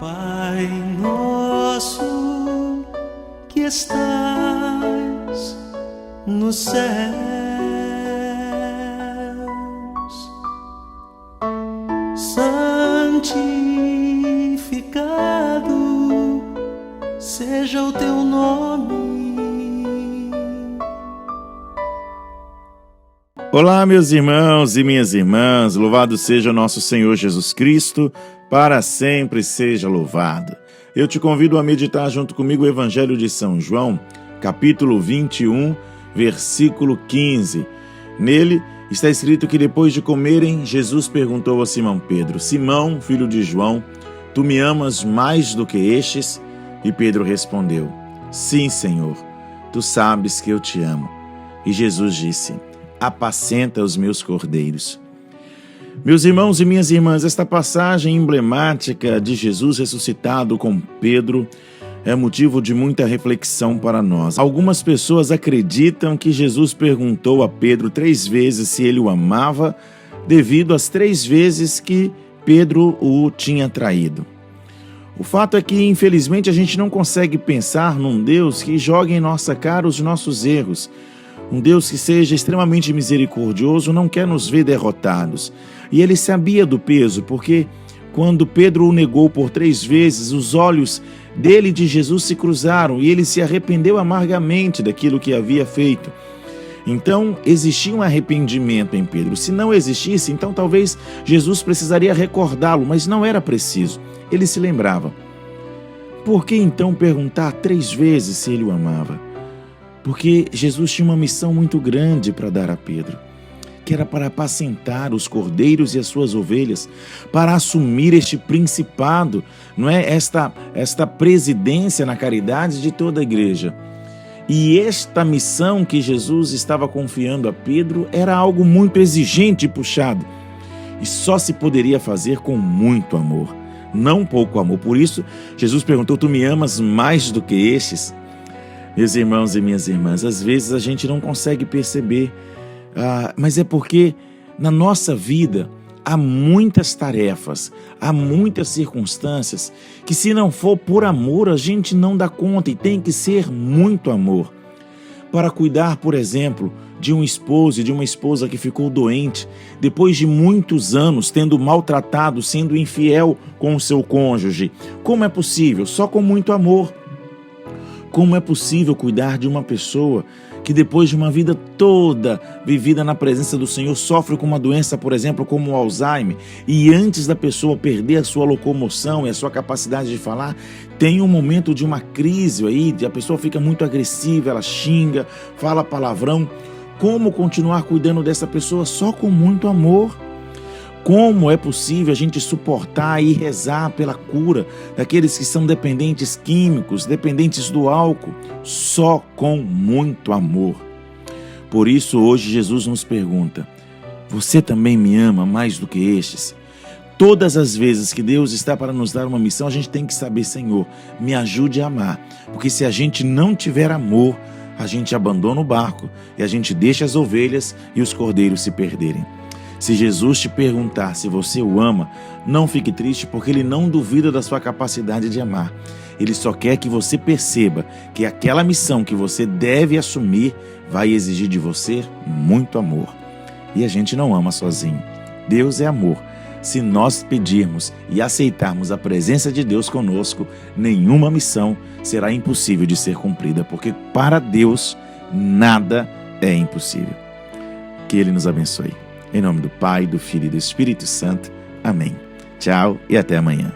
Pai nosso que estais nos céus, santificado seja o teu nome. Olá, meus irmãos e minhas irmãs, louvado seja o nosso Senhor Jesus Cristo, para sempre seja louvado. Eu te convido a meditar junto comigo o Evangelho de São João, capítulo 21, versículo 15. Nele está escrito que depois de comerem, Jesus perguntou a Simão Pedro: Simão, filho de João, tu me amas mais do que estes? E Pedro respondeu: Sim, Senhor, tu sabes que eu te amo. E Jesus disse: apacenta os meus cordeiros. Meus irmãos e minhas irmãs, esta passagem emblemática de Jesus ressuscitado com Pedro é motivo de muita reflexão para nós. Algumas pessoas acreditam que Jesus perguntou a Pedro 3 vezes se ele o amava, devido às 3 vezes que Pedro o tinha traído. O fato é que, infelizmente, a gente não consegue pensar num Deus que jogue em nossa cara os nossos erros. Um Deus que seja extremamente misericordioso não quer nos ver derrotados. E ele sabia do peso, porque quando Pedro o negou por 3 vezes, os olhos dele e de Jesus se cruzaram e ele se arrependeu amargamente daquilo que havia feito. Então, existia um arrependimento em Pedro. Se não existisse, então talvez Jesus precisaria recordá-lo, mas não era preciso. Ele se lembrava. Por que então perguntar 3 vezes se ele o amava? Porque Jesus tinha uma missão muito grande para dar a Pedro, que era para apacentar os cordeiros e as suas ovelhas, para assumir este principado, não é? Esta presidência na caridade de toda a igreja. E esta missão que Jesus estava confiando a Pedro era algo muito exigente e puxado, e só se poderia fazer com muito amor, não pouco amor. Por isso, Jesus perguntou: tu me amas mais do que estes? Meus irmãos e minhas irmãs, às vezes a gente não consegue perceber, mas é porque na nossa vida há muitas tarefas, há muitas circunstâncias que, se não for por amor, a gente não dá conta, e tem que ser muito amor. Para cuidar, por exemplo, de um esposo e de uma esposa que ficou doente, depois de muitos anos tendo maltratado, sendo infiel com o seu cônjuge. Como é possível? Só com muito amor. Como é possível cuidar de uma pessoa que, depois de uma vida toda vivida na presença do Senhor, sofre com uma doença, por exemplo, como o Alzheimer, e antes da pessoa perder a sua locomoção e a sua capacidade de falar, tem um momento de uma crise aí, a pessoa fica muito agressiva, ela xinga, fala palavrão. Como continuar cuidando dessa pessoa? Só com muito amor. Como é possível a gente suportar e rezar pela cura daqueles que são dependentes químicos, dependentes do álcool? Só com muito amor. Por isso, hoje Jesus nos pergunta: você também me ama mais do que estes? Todas as vezes que Deus está para nos dar uma missão, a gente tem que saber: Senhor, me ajude a amar. Porque se a gente não tiver amor, a gente abandona o barco e a gente deixa as ovelhas e os cordeiros se perderem. Se Jesus te perguntar se você o ama, não fique triste, porque Ele não duvida da sua capacidade de amar. Ele só quer que você perceba que aquela missão que você deve assumir vai exigir de você muito amor. E a gente não ama sozinho. Deus é amor. Se nós pedirmos e aceitarmos a presença de Deus conosco, nenhuma missão será impossível de ser cumprida, porque para Deus nada é impossível. Que Ele nos abençoe. Em nome do Pai, do Filho e do Espírito Santo. Amém. Tchau e até amanhã.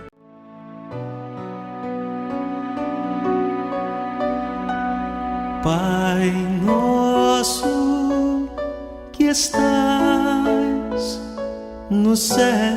Pai nosso que estais no céu,